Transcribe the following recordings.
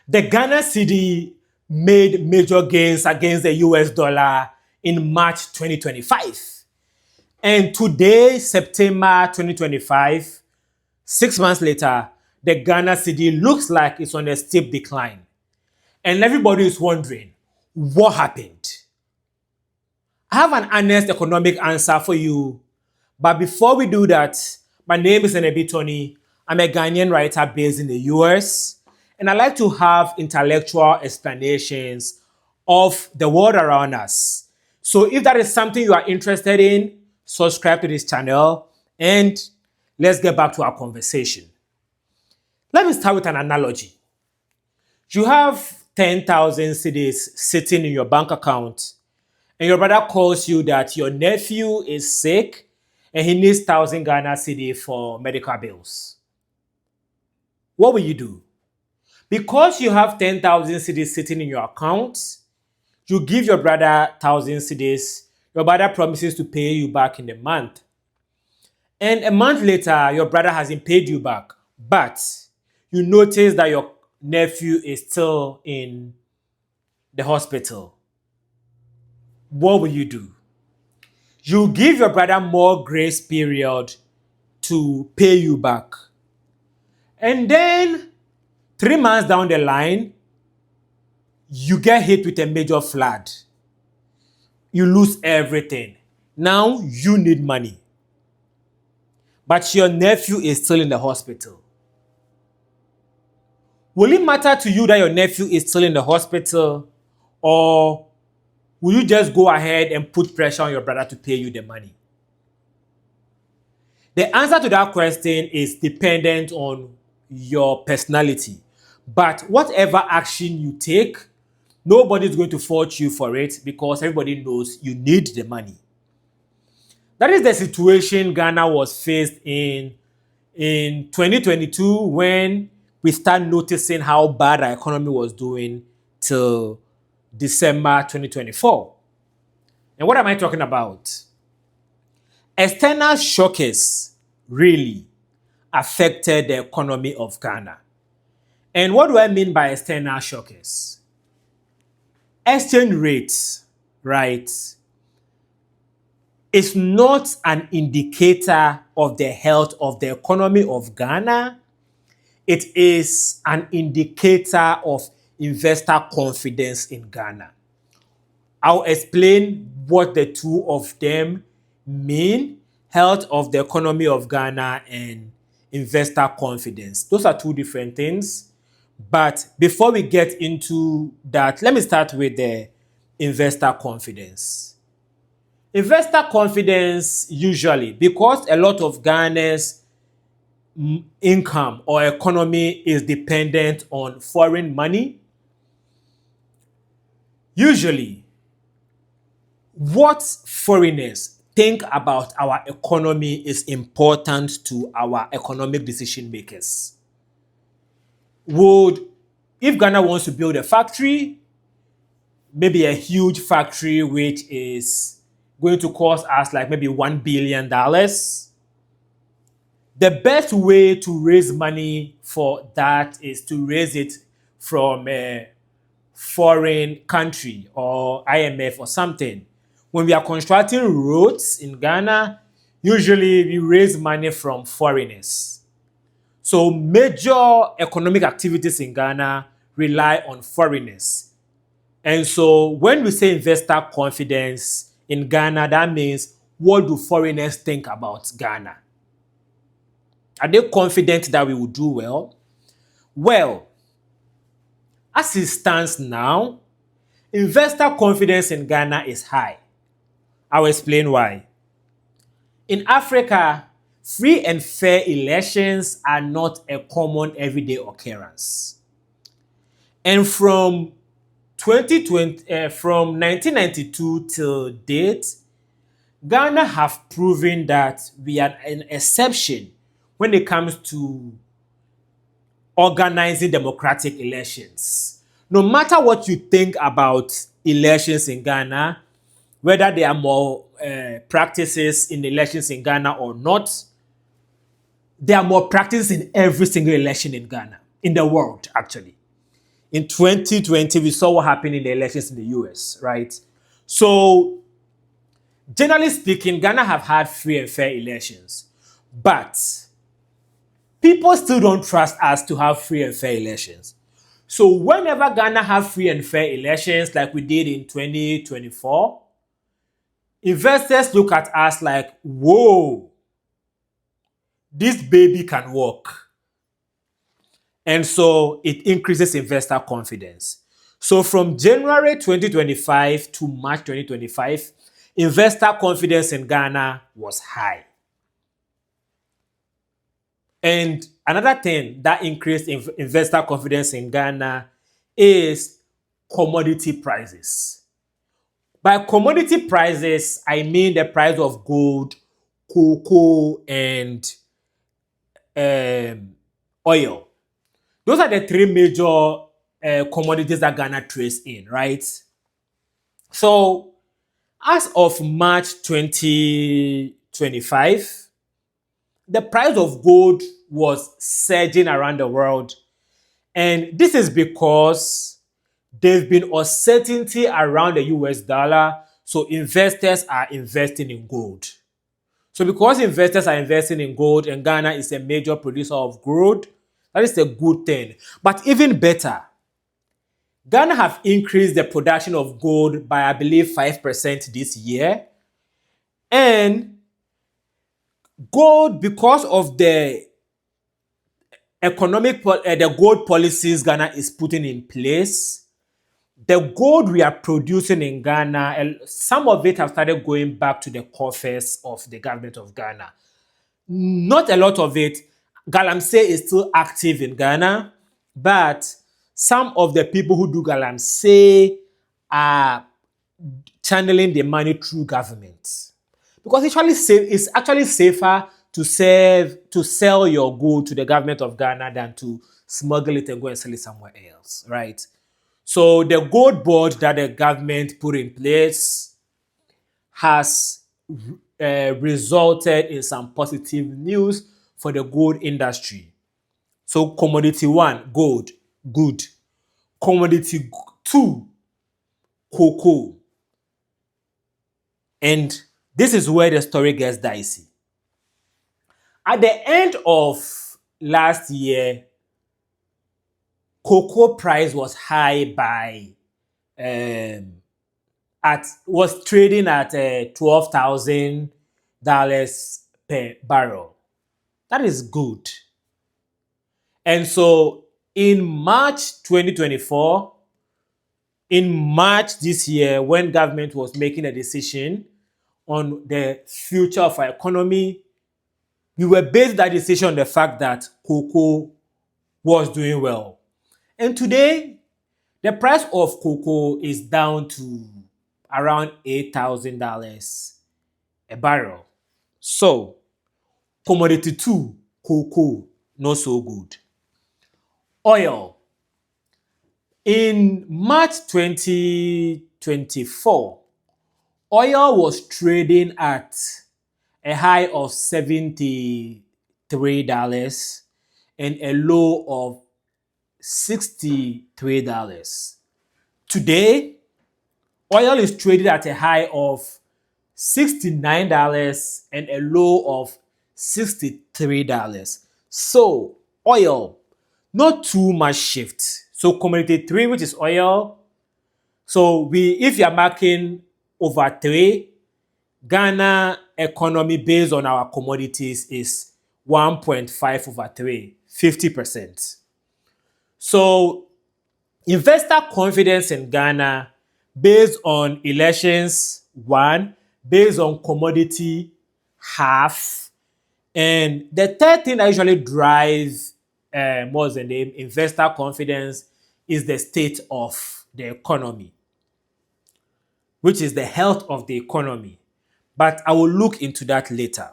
The Ghana Cedi made major gains against the US dollar in March 2025. And today, September 2025, 6 months later, the Ghana Cedi looks like it's on a steep decline. And everybody is wondering, what happened? I have an honest economic answer for you. But before we do that, my name is Enebi Tony. I'm a Ghanaian writer based in the US. And I like to have intellectual explanations of the world around us. So if that is something you are interested in, subscribe to this channel and let's get back to our conversation. Let me start with an analogy. You have 10,000 cedis sitting in your bank account, and your brother calls you that your nephew is sick and he needs 1,000 Ghana cedi for medical bills. What will you do? Because you have 10,000 cedis sitting in your account, you give your brother 1,000 cedis. Your brother promises to pay you back in a month. And a month later, your brother hasn't paid you back, but you notice that your nephew is still in the hospital. What will you do? You give your brother more grace period to pay you back. And then 3 months down the line, you get hit with a major flood. You lose everything. Now you need money. But your nephew is still in the hospital. Will it matter to you that your nephew is still in the hospital, or will you just go ahead and put pressure on your brother to pay you the money? The answer to that question is dependent on your personality. But whatever action you take, nobody's going to fault you for it because everybody knows you need the money. That is the situation Ghana was faced in 2022 when we start noticing how bad our economy was doing till December 2024. And what am I talking about? External shockers really affected the economy of Ghana. And what do I mean by external shockers? Exchange rates, right, is not an indicator of the health of the economy of Ghana. It is an indicator of investor confidence in Ghana. I'll explain what the two of them mean: health of the economy of Ghana and investor confidence. Those are two different things. But before we get into that, let me start with the investor confidence. Investor confidence usually, because a lot of Ghana's income or economy is dependent on foreign money, usually what foreigners think about our economy is important to our economic decision makers. If Ghana wants to build a factory, maybe a huge factory which is going to cost us like maybe $1 billion, the best way to raise money for that is to raise it from a foreign country or IMF or something. When we are constructing roads in Ghana, usually we raise money from foreigners. So major economic activities in Ghana rely on foreigners. And so when we say investor confidence in Ghana, that means what do foreigners think about Ghana? Are they confident that we will do well? Well, as it stands now, investor confidence in Ghana is high. I'll explain why. In Africa, free and fair elections are not a common everyday occurrence. And from 1992 till date, Ghana have proven that we are an exception when it comes to organizing democratic elections. No matter what you think about elections in Ghana, whether there are more practices in elections in Ghana or not, there are more practices in every single election in Ghana, in the world actually. In 2020, we saw what happened in the elections in the US, right? So, generally speaking, Ghana have had free and fair elections, but people still don't trust us to have free and fair elections. So, whenever Ghana have free and fair elections, like we did in 2024, investors look at us like, whoa, this baby can work. And so it increases investor confidence. So from January 2025 to March 2025, investor confidence in Ghana was high. And another thing that increased investor confidence in Ghana is commodity prices. By commodity prices, I mean the price of gold, cocoa, and oil. Those are the three major commodities that Ghana trades in, right? So, as of March 2025, the price of gold was surging around the world. And this is because there's been uncertainty around the US dollar, so investors are investing in gold. So because investors are investing in gold and Ghana is a major producer of gold, that is a good thing. But even better, Ghana have increased the production of gold by, I believe, 5% this year. And gold, because of the the gold policies Ghana is putting in place, the gold we are producing in Ghana, some of it have started going back to the coffers of the government of Ghana. Not a lot of it. Galamsey is still active in Ghana, but some of the people who do Galamsey are channeling the money through government. Because it's actually safer to sell your gold to the government of Ghana than to smuggle it and go and sell it somewhere else, right? So the gold board that the government put in place has resulted in some positive news for the gold industry. So commodity one, gold, good. Commodity two, cocoa. And this is where the story gets dicey. At the end of last year, cocoa price was high by was trading at $12,000 per barrel. That is good. And so in March 2024, in March this year, when government was making a decision on the future of our economy, we were based that decision on the fact that cocoa was doing well. And today, the price of cocoa is down to around $8,000 a barrel. So, commodity two, cocoa, not so good. Oil. In March 2024, oil was trading at a high of $73 and a low of $63. Today, oil is traded at a high of $69 and a low of $63. So, oil, not too much shift. So, commodity three, which is oil. So, if you are marking over three, Ghana economy based on our commodities is 1.5 over 3, 50%. So, investor confidence in Ghana based on elections, one, based on commodity, half, and the third thing that usually drives what's the name, investor confidence is the state of the economy, which is the health of the economy. But I will look into that later.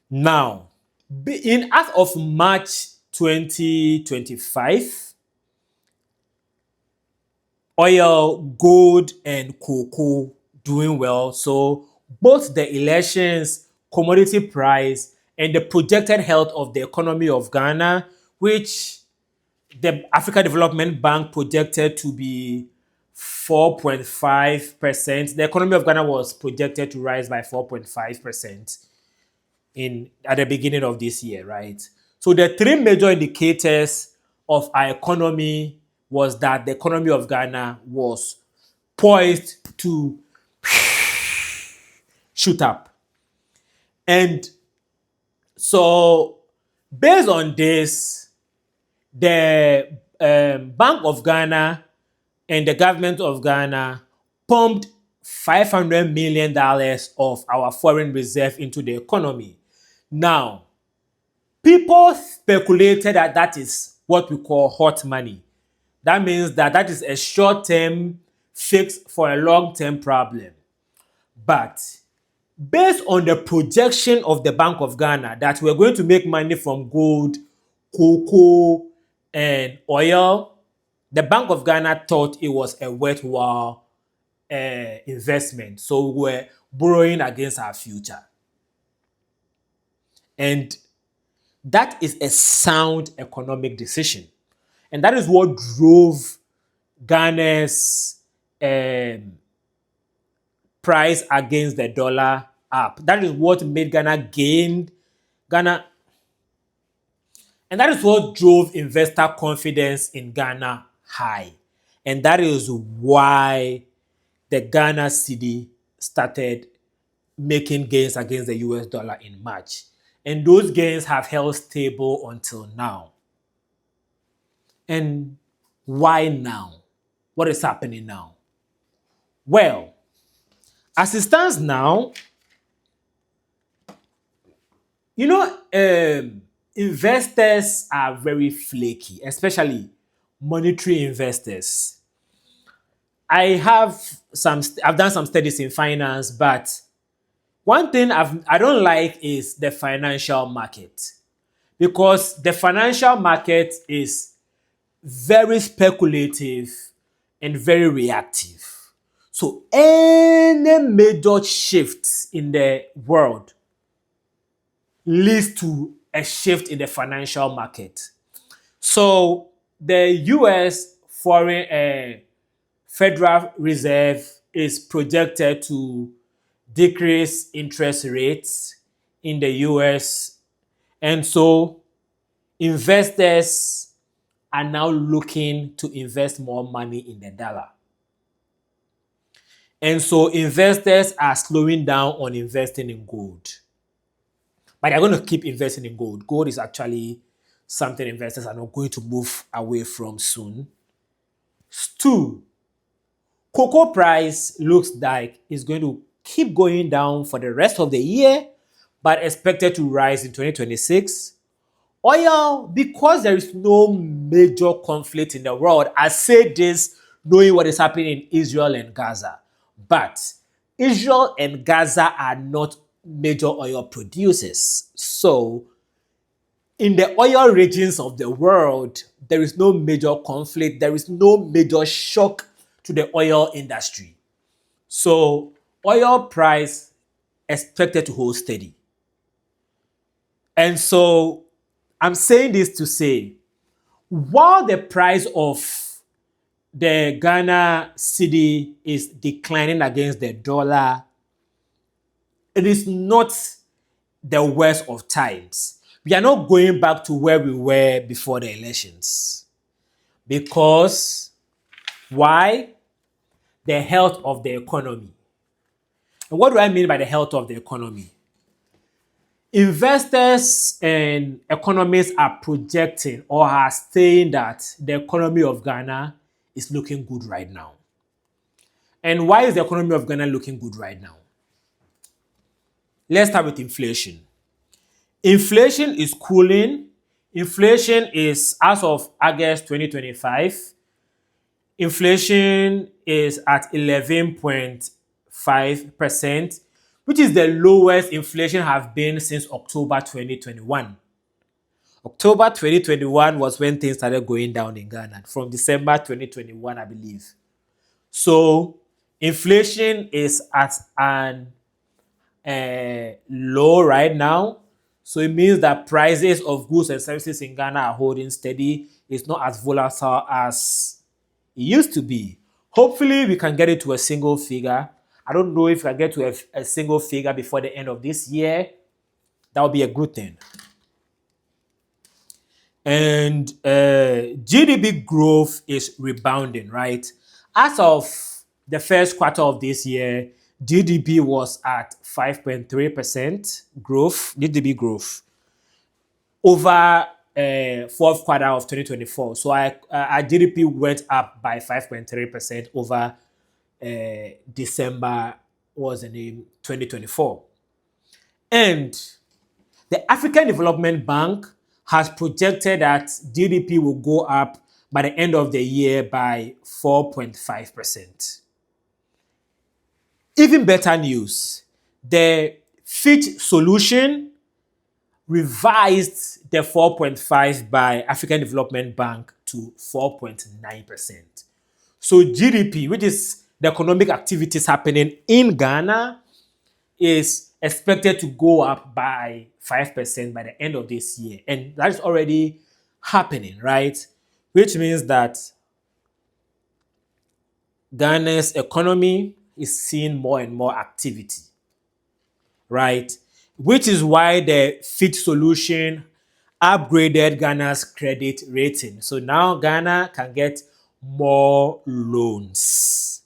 Now, as of March 2025, oil, gold, and cocoa doing well. So both the elections, commodity price, and the projected health of the economy of Ghana, which The Africa Development Bank projected to be 4.5%. The economy of Ghana was projected to rise by 4.5% in at the beginning of this year, right? So the three major indicators of our economy was that the economy of Ghana was poised to shoot up. And so based on this, the Bank of Ghana and the government of Ghana pumped $500 million of our foreign reserve into the economy. Now, people speculated that that is what we call hot money. That means that that is a short-term fix for a long-term problem. But based on the projection of the Bank of Ghana that we're going to make money from gold, cocoa, and oil, the Bank of Ghana thought it was a worthwhile investment. So we're borrowing against our future. And that is a sound economic decision. And that is what drove Ghana's price against the dollar up. That is what made Ghana, and that is what drove investor confidence in Ghana high. And that is why the Ghana Cedi started making gains against the US dollar in March. And those gains have held stable until now. And why now? What is happening now? Well, as it stands now, investors are very flaky, especially monetary investors. I've done some studies in finance, but one thing I don't like is the financial market, because the financial market is very speculative and very reactive. So any major shift in the world leads to a shift in the financial market. So the US foreign Federal Reserve is projected to decrease interest rates in the US. And so investors are now looking to invest more money in the dollar. And so investors are slowing down on investing in gold. But they're going to keep investing in gold. Gold is actually something investors are not going to move away from soon. Two, cocoa price looks like it's going to keep going down for the rest of the year, but expected to rise in 2026. Oil, because there is no major conflict in the world. I say this knowing what is happening in Israel and Gaza. But Israel and Gaza are not major oil producers. So in the oil regions of the world, there is no major conflict. There is no major shock to the oil industry. So oil price expected to hold steady. And so I'm saying this to say, while the price of the Ghana cedi is declining against the dollar, it is not the worst of times. We are not going back to where we were before the elections. Because why? The health of the economy. And what do I mean by the health of the economy? Investors and economists are projecting or are saying that the economy of Ghana is looking good right now. And why is the economy of Ghana looking good right now? Let's start with inflation. Inflation is cooling. Inflation is, as of August 2025, inflation is at 11.5%, which is the lowest inflation has been since October 2021. October 2021 was when things started going down in Ghana, from December 2021, I believe. So inflation is at an low right now. So it means that prices of goods and services in Ghana are holding steady. it's not as volatile as it used to be. Hopefully, we can get it to a single figure. I don't know if I get to a single figure before the end of this year. That would be a good thing. And GDP growth is rebounding, right? As of the first quarter of this year, GDP was at 5.3% growth, GDP growth over fourth quarter of 2024. So our GDP went up by 5.3% over December, what was the name, 2024. And the African Development Bank has projected that GDP will go up by the end of the year by 4.5%. Even better news, the Fitch solution revised the 4.5 by African Development Bank to 4.9%. So GDP, which is the economic activities happening in Ghana, is expected to go up by 5% by the end of this year. And that is already happening, right? Which means that Ghana's economy is seeing more and more activity, right? Which is why the Fitch solution upgraded Ghana's credit rating. So now Ghana can get more loans.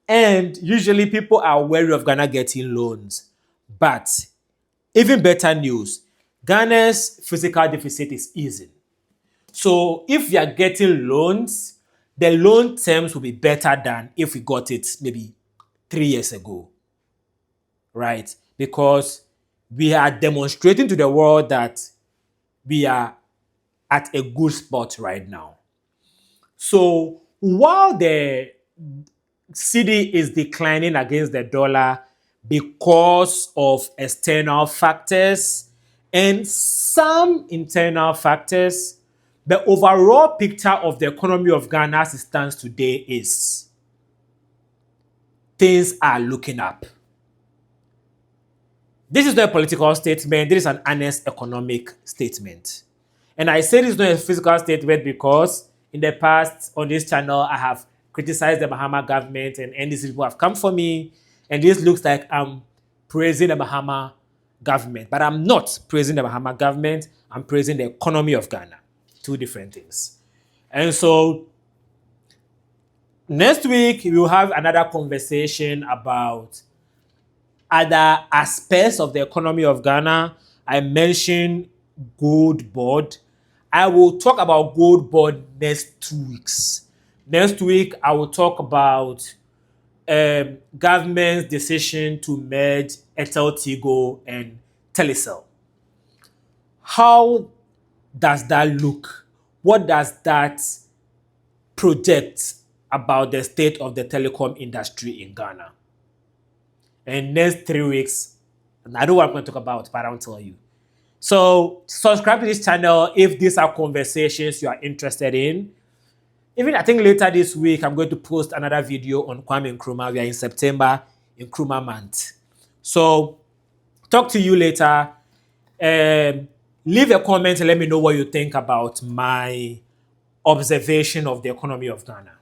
And usually people are wary of Ghana getting loans. But even better news, Ghana's fiscal deficit is easing. So if you are getting loans, the loan terms will be better than if we got it maybe 3 years ago, right? Because we are demonstrating to the world that we are at a good spot right now. So while the Cedi is declining against the dollar because of external factors and some internal factors, the overall picture of the economy of Ghana as it stands today is things are looking up. This is not a political statement. This is an honest economic statement. And I say this is not a physical statement because in the past on this channel, I have criticized the Bahama government and these people have come for me. And this looks like I'm praising the Bahama government. But I'm not praising the Bahama government. I'm praising the economy of Ghana. Two different things. And so next week, we will have another conversation about other aspects of the economy of Ghana. I mentioned gold board. I will talk about gold board next 2 weeks. Next week, I will talk about government's decision to merge Etel Tigo and Telecel. How does that look? What does that project about the state of the telecom industry in Ghana? And next 3 weeks, and I know what I'm going to talk about, but I won't tell you. So subscribe to this channel if these are conversations you are interested in. Even I think later this week, I'm going to post another video on Kwame Nkrumah. We are in September, in Nkrumah month. So talk to you later. Leave a comment and let me know what you think about my observation of the economy of Ghana.